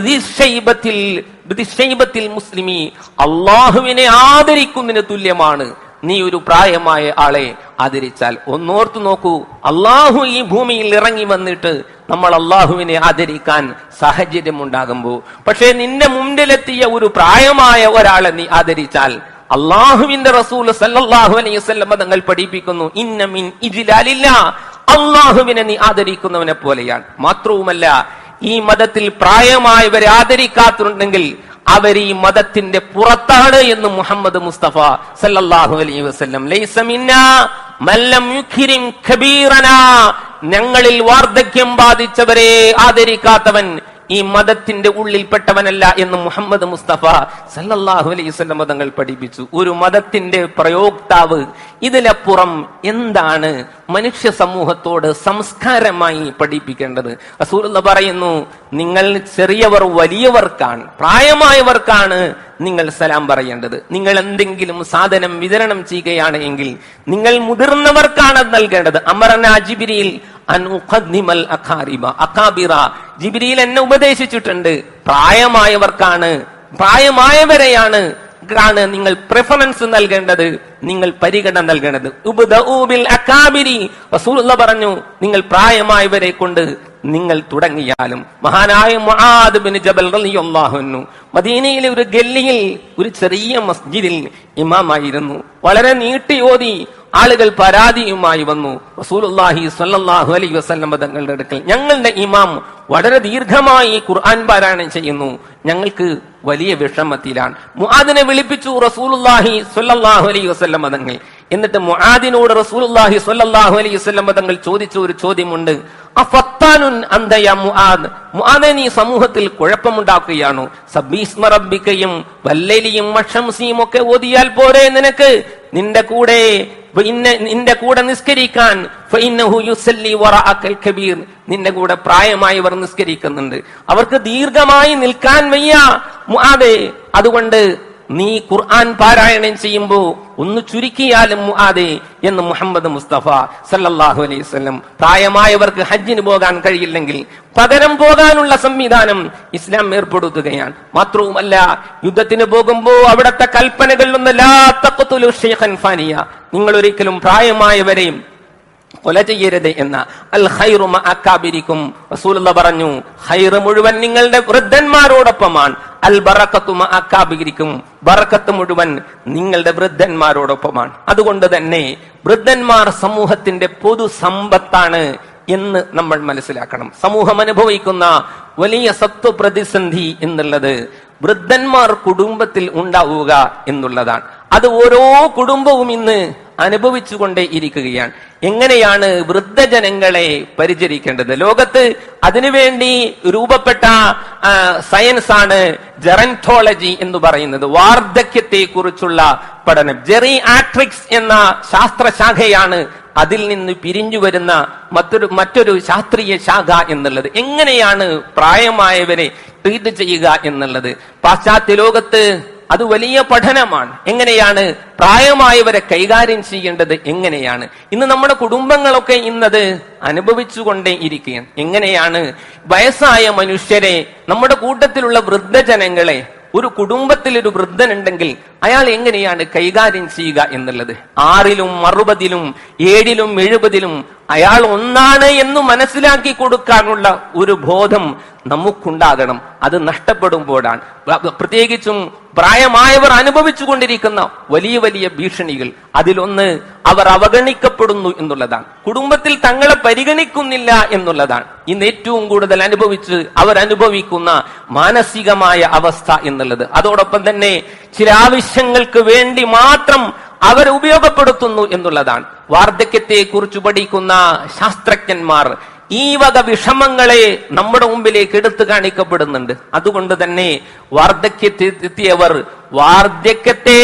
ദിശൈബത്തിൽ മുസ്ലിമി. അള്ളാഹുവിനെ ആദരിക്കുന്നതിന് തുല്യമാണ് നീ ഒരു പ്രായമായ ആളെ ആദരിച്ചാൽ. ഒന്നോർത്തു നോക്കൂ, അള്ളാഹു ഈ ഭൂമിയിൽ ഇറങ്ങി വന്നിട്ട് നമ്മൾ അള്ളാഹുവിനെ ആദരിക്കാൻ സാഹചര്യം ഉണ്ടാകുമ്പോ, പക്ഷേ നിന്റെ മുമ്പിലെത്തിയ ഒരു പ്രായമായ ഒരാളെ നീ ആദരിച്ചാൽ അള്ളാഹുവിന്റെ റസൂൽ സല്ലല്ലാഹു അലൈഹി വസല്ലം തങ്ങൾ പഠിപ്പിക്കുന്നു, ഇന്ന മിൻ ഇജ്ലാലില്ലാഹ്, അള്ളാഹുവിനെ നീ ആദരിക്കുന്നവനെ പോലെയാണ്. മാത്രവുമല്ല, ഈ മതത്തിൽ പ്രായമായവരെ ആദരിക്കാത്തുണ്ടെങ്കിൽ അവർ ഈ മതത്തിന്റെ പുറത്താണ് എന്ന് മുഹമ്മദ് മുസ്തഫ സല്ലല്ലാഹു അലൈഹി വസല്ലം. ലൈസ മിന്നാ മല്ലം യുക്രിം കബീറനാ. ഞങ്ങളിൽ വാർദ്ധക്യം ബാധിച്ചവരെ ആദരിക്കാത്തവൻ ഈ മതത്തിന്റെ ഉള്ളിൽപ്പെട്ടവനല്ല എന്ന് മുഹമ്മദ് മുസ്തഫ സല്ലല്ലാഹു അലൈഹി വസല്ലം തങ്ങൾ പഠിപ്പിച്ചു. ഒരു മതത്തിന്റെ പ്രയോക്താവ് ഇതിലപ്പുറം എന്താണ് മനുഷ്യ സമൂഹത്തോട് സംസ്കാരമായി പഠിപ്പിക്കേണ്ടത്? റസൂലുള്ളാഹി പറയുന്നു, നിങ്ങൾ ചെറിയവർ വലിയവർക്കാണ്, പ്രായമായവർക്കാണ് നിങ്ങൾ സലാം പറയേണ്ടത്. നിങ്ങൾ എന്തെങ്കിലും സാധനം വിതരണം ചെയ്യുകയാണ് എങ്കിൽ നിങ്ങൾ മുതിർന്നവർക്കാണ് നൽകേണ്ടത്. അമറനാ ജിബ്രീൽ അൻ ഉഖദ്ദിമൽ അഖാരിബ അഖാബിറ. ജിബ്രീൽ എന്നെ ഉപദേശിച്ചിട്ടുണ്ട്, പ്രായമായവർക്കാണ് പ്രായമായവരെയാണ് നിങ്ങൾ പ്രിഫറൻസ് നൽകേണ്ടത്, നിങ്ങൾ പരിഗണന നൽകേണ്ടത്. റസൂലുള്ളാഹി പറഞ്ഞു, നിങ്ങൾ പ്രായമായവരെ കൊണ്ട് നിങ്ങൾ തുടങ്ങിയാലും. മഹാനായ മുആദ് ബിൻ ജബൽ റളിയല്ലാഹു അൻഹു മദീനയിലെ ഒരു ഗല്ലിയിൽ ഒരു ചെറിയ മസ്ജിദിൽ ഇമാമായിരുന്നു. വളരെ നീട്ടി ഓതി ആളുകൾ പരാതിയുമായി വന്നു റസൂലുള്ളാഹി സ്വല്ലല്ലാഹു അലൈഹി വസല്ലം തങ്ങളുടെ അടുക്കൽ. ഞങ്ങളുടെ ഇമാം വളരെ ദീർഘമായി ഖുർആൻ പാരായണം ചെയ്യുന്നു, ഞങ്ങൾക്ക് വലിയ വിഷമത്തിലാണ്. മുആദിനെ വിളിപ്പിച്ചു റസൂലുള്ളാഹി സ്വല്ലല്ലാഹു അലൈഹി വസല്ലം തങ്ങൾ. എന്നിട്ട് മുആദിനോട് റസൂലുള്ളാഹി സ്വല്ലല്ലാഹു അലൈഹി വസല്ലം തങ്ങൾ ചോദിച്ച ഒരു ചോദ്യമുണ്ട്. അഫത്താനുൻ അന്ത യാ മുആദ്, മുആദേ നീ സമൂഹത്തിൽ കുഴപ്പമുണ്ടാക്കുകയാണോ? സബ്ബീസ്മ റബ്ബിക്കയും വല്ലൈലിയും വശംസിയും ഒക്കെ ഓതിയാൽ പോരെ നിനക്ക്? നിന്റെ കൂടെ നിസ്കരിക്കാൻ നിന്റെ കൂടെ പ്രായമായവർ നിസ്കരിക്കുന്നുണ്ട്, അവർക്ക് ദീർഘമായി നിൽക്കാൻ വയ്യ മുആദേ. അതുകൊണ്ട് നീ ഖുർആൻ പാരായണം ചെയ്യുമ്പോ ഒന്ന് ചുരുക്കിയാലും മുആദേ എന്ന് മുഹമ്മദ് മുസ്തഫ സല്ലല്ലാഹു അലൈഹി വസല്ലം. പ്രായമായവർക്ക് ഹജ്ജിന് പോകാൻ കഴിയില്ലെങ്കിൽ പകരം പോകാനുള്ള സംവിധാനം ഇസ്ലാം ഏർപ്പെടുത്തുകയാണ്. മാത്രവുമല്ല, യുദ്ധത്തിന് പോകുമ്പോ അവിടത്തെ കൽപ്പനകളിലൊന്ന് ലാ തഖ്തുലു ശൈഖൻ ഫാനിയ, നിങ്ങൾ ഒരിക്കലും പ്രായമായവരെയും കൊല ചെയ്യരുത് എന്ന. അൽ ഖൈറു മഅകാബിരിക്കും, റസൂലുള്ളാഹി പറഞ്ഞു, ഖൈർ മുഴുവൻ നിങ്ങളുടെ വൃദ്ധന്മാരോടൊപ്പമാണ്. അൽ ബറകത്തു മഅകാബിരിക്കും, ബറക്കത്ത് മുഴുവൻ നിങ്ങളുടെ വൃദ്ധന്മാരോടൊപ്പമാണ്. അതുകൊണ്ട് തന്നെ വൃദ്ധന്മാർ സമൂഹത്തിന്റെ പൊതു സമ്പത്താണ് എന്ന് നമ്മൾ മനസ്സിലാക്കണം. സമൂഹം അനുഭവിക്കുന്ന വലിയ സത്വ പ്രതിസന്ധി എന്നുള്ളത് വൃദ്ധന്മാർ കുടുംബത്തിൽ ഉണ്ടാവുക എന്നുള്ളതാണ്. അത് ഓരോ കുടുംബവും ഇന്ന് അനുഭവിച്ചുകൊണ്ടേ ഇരിക്കുകയാണ്. എങ്ങനെയാണ് വൃദ്ധജനങ്ങളെ പരിചരിക്കേണ്ടത്? ലോകത്ത് അതിനുവേണ്ടി രൂപപ്പെട്ട സയൻസ് ആണ് ജെറന്റോളജി എന്ന് പറയുന്നത്, വാർദ്ധക്യത്തെ കുറിച്ചുള്ള പഠനം. ജെറിയാട്രിക്സ് എന്ന ശാസ്ത്രശാഖയാണ് അതിൽ നിന്ന് പിരിഞ്ഞു വരുന്ന മറ്റൊരു ശാസ്ത്രീയ ശാഖ എന്നുള്ളത്. എങ്ങനെയാണ് പ്രായമായവരെ ട്രീറ്റ് ചെയ്യുക എന്നുള്ളത് പാശ്ചാത്യ ലോകത്ത് അത് വലിയ പഠനമാണ്. എങ്ങനെയാണ് പ്രായമായവരെ കൈകാര്യം ചെയ്യേണ്ടത്, എങ്ങനെയാണ് ഇന്ന് നമ്മുടെ കുടുംബങ്ങളൊക്കെ ഇന്നത് അനുഭവിച്ചുകൊണ്ടേ ഇരിക്കുകയാണ്. എങ്ങനെയാണ് വയസ്സായ മനുഷ്യരെ, നമ്മുടെ കൂട്ടത്തിലുള്ള വൃദ്ധജനങ്ങളെ, ഒരു കുടുംബത്തിൽ ഒരു വൃദ്ധനുണ്ടെങ്കിൽ അയാൾ എങ്ങനെയാണ് കൈകാര്യം ചെയ്യുക എന്നുള്ളത്. 6ലും 60ലും 7ലും 70ലും അയാൾ ഒന്നാണ് എന്ന് മനസ്സിലാക്കി കൊടുക്കാനുള്ള ഒരു ബോധം നമുക്കുണ്ടാകണം. അത് നഷ്ടപ്പെടുമ്പോഴാണ് പ്രത്യേകിച്ചും പ്രായമായവർ അനുഭവിച്ചു കൊണ്ടിരിക്കുന്ന വലിയ വലിയ ഭീഷണികൾ. അതിലൊന്ന് അവർ അവഗണിക്കപ്പെടുന്നു എന്നുള്ളതാണ്. കുടുംബത്തിൽ തങ്ങളെ പരിഗണിക്കുന്നില്ല എന്നുള്ളതാണ് ഇന്ന് ഏറ്റവും കൂടുതൽ അവരനുഭവിക്കുന്ന മാനസികമായ അവസ്ഥ എന്നുള്ളത്. അതോടൊപ്പം തന്നെ ചില ആവശ്യങ്ങൾക്ക് വേണ്ടി മാത്രം അവർ ഉപയോഗപ്പെടുത്തുന്നു എന്നുള്ളതാണ്. വാർദ്ധക്യത്തെ കുറിച്ച് പഠിക്കുന്ന ശാസ്ത്രജ്ഞന്മാർ ഈ വക വിഷമങ്ങളെ നമ്മുടെ മുമ്പിലേക്ക് എടുത്തു കാണിക്കപ്പെടുന്നുണ്ട്. അതുകൊണ്ട് തന്നെ വാർദ്ധക്യത്തെത്തിയവർ വാർദ്ധക്യത്തെ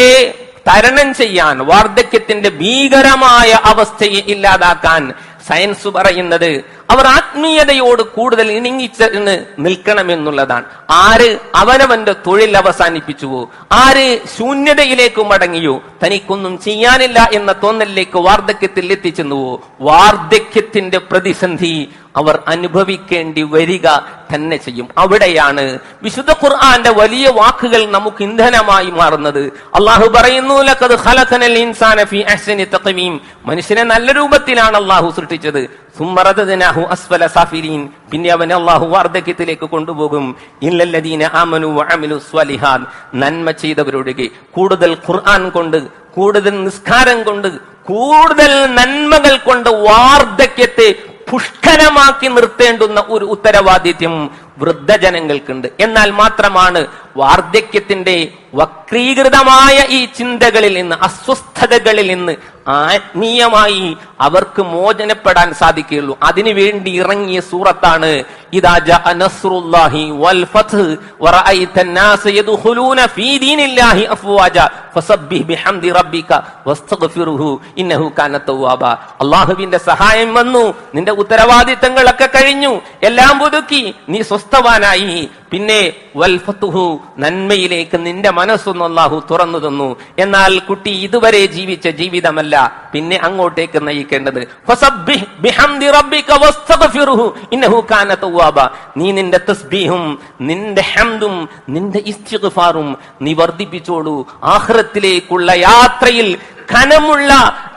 തരണം ചെയ്യാൻ, വാർദ്ധക്യത്തിന്റെ ഭീകരമായ അവസ്ഥയെ ഇല്ലാതാക്കാൻ സയൻസ് പറയുന്നത് അവർ ആത്മീയതയോട് കൂടുതൽ ഇണങ്ങിച്ചേർന്ന് നിൽക്കണമെന്നുള്ളതാണ്. ആര് അവനവന്റെ തൊഴിൽ അവസാനിപ്പിച്ചുവോ, ആര് ശൂന്യതയിലേക്ക് മടങ്ങിയോ, തനിക്കൊന്നും ചെയ്യാനില്ല എന്ന തോന്നലിലേക്ക് വാർദ്ധക്യത്തിൽ എത്തിച്ചെന്നുവോ, വാർദ്ധക്യത്തിന്റെ പ്രതിസന്ധി അവർ അനുഭവിക്കേണ്ടി വരിക തന്നെ ചെയ്യും. അവിടെയാണ് വിശുദ്ധ ഖുർആന്റെ വലിയ വാക്കുകൾ നമുക്ക് ഇന്ധനമായി മാറുന്നത്. അള്ളാഹു പറയുന്നു, ലഖദ് ഖലഖനൽ ഇൻസാന ഫീ അഹ്സനി തഖ്വീം, മനുഷ്യനെ നല്ല രൂപത്തിലാണ് അള്ളാഹു സൃഷ്ടിച്ചത്. സുമ്മ റദദ്നാഹു അസ്ഫല സാഫിലീൻ, പിന്നെ അവനെ അള്ളാഹു വാർദ്ധക്യത്തിലേക്ക് കൊണ്ടുപോകും. ഇല്ലല്ലദീന ആമനു വഅമിലു സ്വാലിഹാത്ത്, നന്മ ചെയ്തവരൊഴികെ. കൂടുതൽ ഖുർആൻ കൊണ്ട്, കൂടുതൽ നിസ്കാരം കൊണ്ട്, കൂടുതൽ നന്മകൾ കൊണ്ട് വാർദ്ധക്യത്തെ പുഷ്കരമാക്കി നിർത്തേണ്ടുന്ന ഒരു ഉത്തരവാദിത്യം വൃദ്ധജനങ്ങൾക്കുണ്ട്. എന്നാൽ മാത്രമാണ് വാർദ്ധക്യത്തിന്റെ വക്രീകൃതമായ ഈ ചിന്തകളിൽ നിന്ന്, അസ്വസ്ഥതകളിൽ നിന്ന് ആത്മീയമായി അവർക്ക് മോചനപ്പെടാൻ സാധിക്കുകയുള്ളൂ. അതിനുവേണ്ടി ഇറങ്ങിയ സൂറത്താണ് ഇദാ ജാഅ നസ്റുല്ലാഹി വൽ ഫത്ഹ് വറഅയ്ത അന്നാസ യദ്ഖുലൂന ഫീ ദീനില്ലാഹി അഫ്വാജ ഫസബ്ബിഹ് ബിഹംദി റബ്ബിക വസ്തഗ്ഫിറുഹു ഇന്നഹു കാന തവ്വാബ. അല്ലാഹുവിന്റെ സഹായം വന്നു, നിന്റെ ഉത്തരവാദിത്തങ്ങളൊക്കെ കഴിഞ്ഞു, എല്ലാം പുതുക്കി, നീ സ്വസ്ഥവാനായി. പിന്നെ വൽ ഫത്ഹു, നന്മയിലേക്ക് നിന്റെ മനസ്സൊന്ന് അല്ലാഹു തുറന്നു തന്നു. എന്നാൽ കുട്ടി ഇതുവരെ ജീവിച്ച ജീവിതമല്ല പിന്നെ അങ്ങോട്ടേക്ക് നയിക്കേണ്ടത്. ഫസബ്ബിഹ് ബിഹംദി റബ്ബിക വസ്തഗ്ഫിർഹു ഇന്നഹു കാന തവ്വാബ. നീ നിന്റെ തസ്ബീഹും നിന്റെ ഹംദും നിന്റെ ഇസ്തിഗ്ഫാറും നീ വർദ്ധിപ്പിച്ചോളൂ. ആഖിറത്തിലേക്കുള്ള യാത്രയിൽ ഘനമുള്ള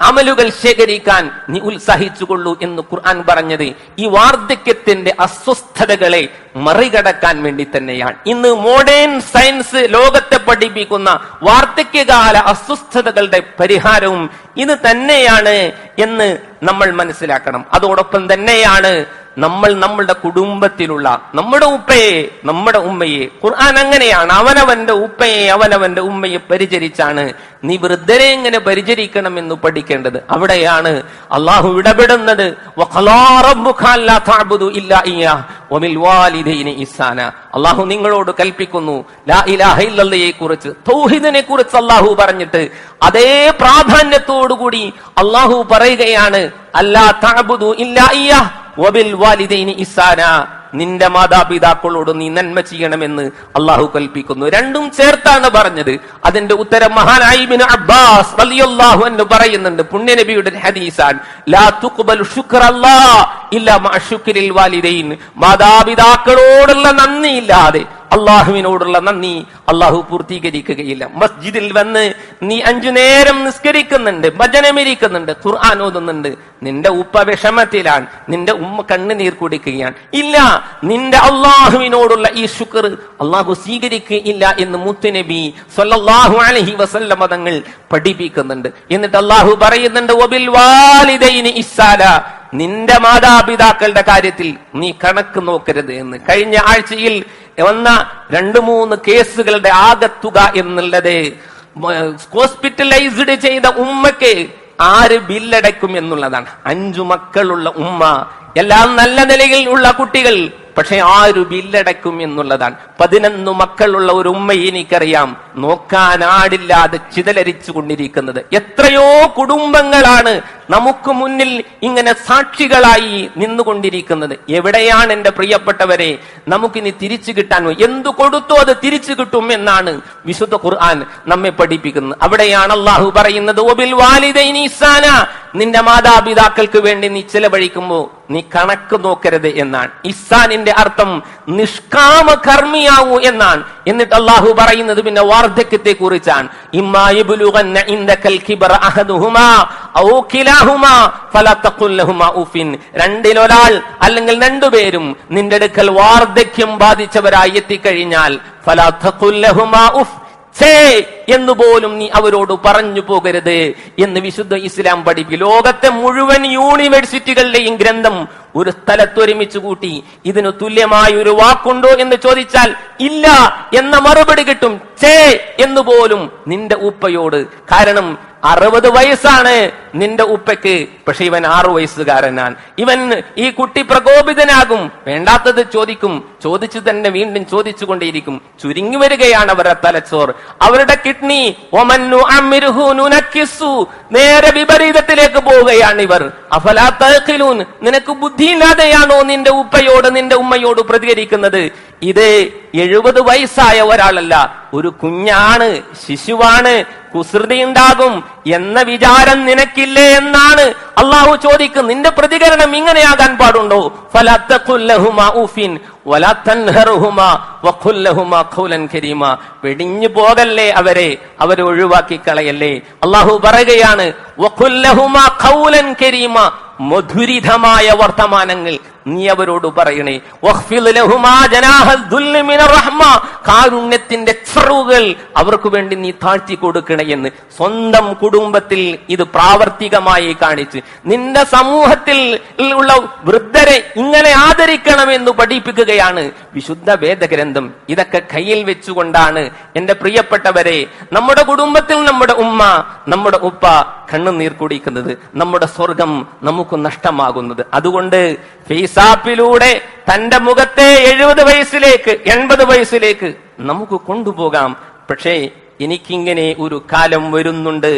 അമലുകൾ ശേഖരിക്കാൻ നീ ഉത്സാഹിച്ചുകൊള്ളൂ എന്ന് ഖുർആൻ പറഞ്ഞത് ഈ വാർദ്ധക്യത്തിന്റെ അസ്വസ്ഥതകളെ മറികടക്കാൻ വേണ്ടി തന്നെയാണ്. ഇന്ന് മോഡേൺ സയൻസ് ലോകത്തെ പഠിപ്പിക്കുന്ന വാർദ്ധക്യകാല അസ്വസ്ഥതകളുടെ പരിഹാരവും ഇത് തന്നെയാണ് എന്ന് നമ്മൾ മനസ്സിലാക്കണം. അതോടൊപ്പം തന്നെയാണ് നമ്മൾ നമ്മളുടെ കുടുംബത്തിലുള്ള നമ്മുടെ ഉപ്പയെ നമ്മുടെ ഉമ്മയെ, ഖുർആൻ അങ്ങനെയാണ്, അവനവന്റെ ഉപ്പയെ അവനവന്റെ ഉമ്മയെ പരിചരിച്ചാണ് നീ വൃദ്ധരെ എങ്ങനെ പരിചരിക്കണം എന്ന് പഠിക്കേണ്ടത്. അവിടെയാണ് അള്ളാഹു ഇടപെടുന്നത്. അള്ളാഹു നിങ്ങളോട് കൽപ്പിക്കുന്നു ലാ ഇലാഹ ഇല്ലല്ലയെ കുറിച്ച്, തൗഹീദിനെ കുറിച്ച് അള്ളാഹു പറഞ്ഞിട്ട് അതേ പ്രാധാന്യത്തോടുകൂടി അള്ളാഹു പറയുകയാണ് അല്ലാ തഅബുദു ഇല്ലാ ഇയ്യാഹ് വബിൽ വാലിദൈനി ഇഹ്സാന, നിന്റെ മാതാപിതാക്കളോട് നീ നന്മ ചെയ്യണമെന്ന് അള്ളാഹു കൽപ്പിക്കുന്നു. രണ്ടും ചേർത്താണ് പറഞ്ഞത്. അതിന്റെ ഉത്തരം മഹാനായ ഇബ്നു അബ്ബാസ് റളിയല്ലാഹു അൻഹു പറയുന്നുണ്ട്, പുണ്യനബിയുടെ ഹദീസാൻ, ലാ തുഖ്ബലു ശുക്റല്ലാഹ് ഇല്ലാ മഅ ശുക്രിൽ വാലിദൈൻ. മാതാപിതാക്കളോടുള്ള നന്ദി ഇല്ലാതെ അള്ളാഹുവിനോടുള്ള നന്ദി അള്ളാഹു പൂർത്തീകരിക്കുകയില്ല. മസ്ജിദിൽ വന്ന് നീ 5 നേരം നിസ്കരിക്കുന്നുണ്ട്, ഭജനമിരിക്കുന്നുണ്ട്, ഖുർആൻ ഓതുന്നുണ്ട്, നിന്റെ ഉപ്പ വിഷമത്തിലാണ്, നിന്റെ ഉമ്മ കണ്ണുനീർ കുടിക്കുകയാണ്, ഇല്ല, നിന്റെ അള്ളാഹുവിനോടുള്ള ഈ ശുക്ർ അള്ളാഹു സ്വീകരിക്കുകയില്ല എന്ന് മുത്തുനബി സ്വല്ലല്ലാഹു അലൈഹി വസല്ലം തങ്ങൾ പഠിപ്പിക്കുന്നുണ്ട്. എന്നിട്ട് അള്ളാഹു പറയുന്നുണ്ട് വബിൽ വാലിദൈനി ഇഹ്സാന, നിന്റെ മാതാപിതാക്കളുടെ കാര്യത്തിൽ നീ കണക്ക് നോക്കരുത് എന്ന്. കഴിഞ്ഞ ആഴ്ചയിൽ വന്ന 2-3 കേസുകളുടെ ആകത്തുക എന്നുള്ളത് ഹോസ്പിറ്റലൈസ്ഡ് ചെയ്ത ഉമ്മക്ക് ആര് ബില്ലടയ്ക്കും എന്നുള്ളതാണ്. 5 മക്കളുള്ള ഉമ്മ, എല്ലാം നല്ല നിലയിൽ ഉള്ള കുട്ടികൾ, പക്ഷെ ആര് ബില്ലടയ്ക്കും എന്നുള്ളതാണ്. 11 മക്കളുള്ള ഒരു ഉമ്മയെ എനിക്കറിയാം, നോക്കാനാടില്ലാതെ ചിതലരിച്ചു കൊണ്ടിരിക്കുന്നത്. എത്രയോ കുടുംബങ്ങളാണ് നമുക്ക് മുന്നിൽ ഇങ്ങനെ സാക്ഷികളായി നിന്നുകൊണ്ടിരിക്കുന്നത്. എവിടെയാണ് എന്റെ പ്രിയപ്പെട്ടവരെ നമുക്കിനി തിരിച്ചു കിട്ടാൻ? എന്തു കൊടുത്തോ അത് തിരിച്ചു കിട്ടും എന്നാണ് വിശുദ്ധ ഖുർആൻ നമ്മെ പഠിപ്പിക്കുന്നത്. അവിടെയാണ് അള്ളാഹു പറയുന്നത് വബിൽ വാലിദൈനി ഇഹ്സാന, നിന്റെ മാതാപിതാക്കൾക്ക് വേണ്ടി നീ ചെലവഴിക്കുമ്പോ നീ കണക്ക് നോക്കരുത് എന്നാണ്. ഇഹ്സാനിന്റെ അർത്ഥം നിഷ്കാമ കർമ്മിയാവൂ എന്നാണ്. എന്നിട്ട് അള്ളാഹു പറയുന്നത് പിന്നെ വാർദ്ധക്യത്തെ കുറിച്ചാണ്. ഇമ്മാ യബ്ലുഗന്ന ഇൻദകൽ കിബറ അഹദുഹുമാ ഔ കിലാഹുമാ ഫലാ തഖുൽ ലഹുമാ ഉഫിൻ. രണ്ടിലൊരാൾ അല്ലെങ്കിൽ 2 പേരും നിന്റെ അടുക്കൽ വാർദ്ധക്യം ബാധിച്ചവരായി എത്തിക്കഴിഞ്ഞാൽ ഫലാ തഖുൽ ലഹുമാ ഉഫ്, എന്നുപോലും നീ അവരോട് പറഞ്ഞു പോകരുത് എന്ന് വിശുദ്ധ ഇസ്ലാം പഠിപ്പിക്കും. ലോകത്തെ മുഴുവൻ യൂണിവേഴ്സിറ്റികളുടെയും ഗ്രന്ഥം ഒരു സ്ഥലത്തൊരുമിച്ച് കൂട്ടി ഇതിന് തുല്യമായ ഒരു വാക്കുണ്ടോ എന്ന് ചോദിച്ചാൽ ഇല്ല എന്ന മറുപടി കിട്ടും. എന്നുപോലും നിന്റെ ഉപ്പയോട്. കാരണം 60 വയസ്സാണ് നിന്റെ ഉപ്പയ്ക്ക്, പക്ഷെ ഇവൻ 6 വയസ്സുകാരനാണ്. ഈ കുട്ടി പ്രകോപിതനാകും, വേണ്ടാത്തത് ചോദിക്കും, ചോദിച്ചു തന്നെ വീണ്ടും ചോദിച്ചു കൊണ്ടേയിരിക്കും. ചുരുങ്ങി വരികയാണ് അവരുടെ തലച്ചോർ, അവരുടെ കിഡ്നി. നേരെ വിപരീതത്തിലേക്ക് പോവുകയാണ് ഇവർ. അഫലാ തഅഖിലൂൻ, നിനക്ക് ബുദ്ധിയില്ലാതെയാണോ നിന്റെ ഉപ്പയോട് നിന്റെ ഉമ്മയോട് പ്രതികരിക്കുന്നത്? ഇത് 70 വയസ്സായ ഒരാളല്ല, ഒരു കുഞ്ഞാണ്, ശിശുവാണ്, കുസൃതി ഉണ്ടാകും എന്ന വിചാരം നിനക്കില്ലേ എന്നാണ് അള്ളാഹു ചോദിക്കും. നിന്റെ പ്രതികരണം ഇങ്ങനെയാകാൻ പാടുണ്ടോ? ഫലാ തഖുൽ ലഹുമാ ഉഫിൻ വലാ തൻഹറുഹുമാ വഖുൽ ലഹുമാ ഖൗലൻ കരീമാ. വെടിഞ്ഞു പോകല്ലേ അവരെ ഒഴിവാക്കി കളയല്ലേ. അള്ളാഹു പറയുകയാണ് വഖുൽ ലഹുമാ ഖൗലൻ കരീമാ, മധുരിതമായ വർത്തമാനങ്ങൾ നീ അവരോട് പറയണേ. വഖ്ഫിദ് ലഹുമാ ജനാഹൽ ദുല്ലി മിനർ റഹ്മ, കാരുണ്യത്തിന്റെ ചെറുകൾ അവർക്ക് വേണ്ടി നീ താഴ്ത്തി കൊടുക്കണേ എന്ന്. സ്വന്തം കുടുംബത്തിൽ ഇത് പ്രാവർത്തികമായി കാണിച്ച് നിന്റെ സമൂഹത്തിൽ ഉള്ള വൃദ്ധരെ ഇങ്ങനെ ആദരിക്കണമെന്ന് പഠിപ്പിക്കുകയാണ് വിശുദ്ധ വേദഗ്രന്ഥം. ഇതൊക്കെ കയ്യിൽ വെച്ചുകൊണ്ടാണ് എന്റെ പ്രിയപ്പെട്ടവരെ നമ്മുടെ കുടുംബത്തിൽ നമ്മുടെ ഉമ്മ നമ്മുടെ ഉപ്പ കണ്ണുനീർ കുടിക്കുന്നത്, നമ്മുടെ സ്വർഗം നമുക്ക് നഷ്ടമാകുന്നത്. അതുകൊണ്ട് ഫേസാപ്പിലൂടെ തന്റെ മുഖത്തെ 70 വയസ്സിലേക്ക് 80 വയസ്സിലേക്ക് നമുക്ക് കൊണ്ടുപോകാം. പക്ഷേ എനിക്കിങ്ങനെ ഒരു കാലം വരുന്നുണ്ട്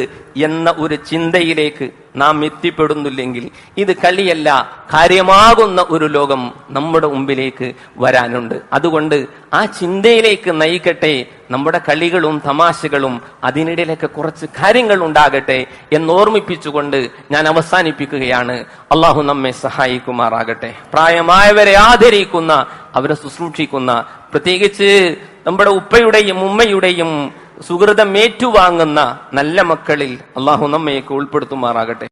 എന്ന ഒരു ചിന്തയിലേക്ക് നാം എത്തിപ്പെടുന്നില്ലെങ്കിൽ ഇത് കളിയല്ല, കാര്യമാകുന്ന ഒരു ലോകം നമ്മുടെ മുമ്പിലേക്ക് വരാനുണ്ട്. അതുകൊണ്ട് ആ ചിന്തയിലേക്ക് നയിക്കട്ടെ നമ്മുടെ കളികളും തമാശകളും, അതിനിടയിലൊക്കെ കുറച്ച് കാര്യങ്ങൾ ഉണ്ടാകട്ടെ എന്നോർമ്മിപ്പിച്ചുകൊണ്ട് ഞാൻ അവസാനിപ്പിക്കുകയാണ്. അള്ളാഹു നമ്മെ സഹായിക്കുമാറാകട്ടെ. പ്രായമായവരെ ആദരിക്കുന്ന, അവരെ ശുശ്രൂഷിക്കുന്ന, പ്രത്യേകിച്ച് നമ്മുടെ ഉപ്പയുടെയും ഉമ്മയുടെയും സുഹൃതം ഏറ്റുവാങ്ങുന്ന നല്ല മക്കളിൽ അള്ളാഹു നമ്മയൊക്കെ ഉൾപ്പെടുത്തുമാറാകട്ടെ.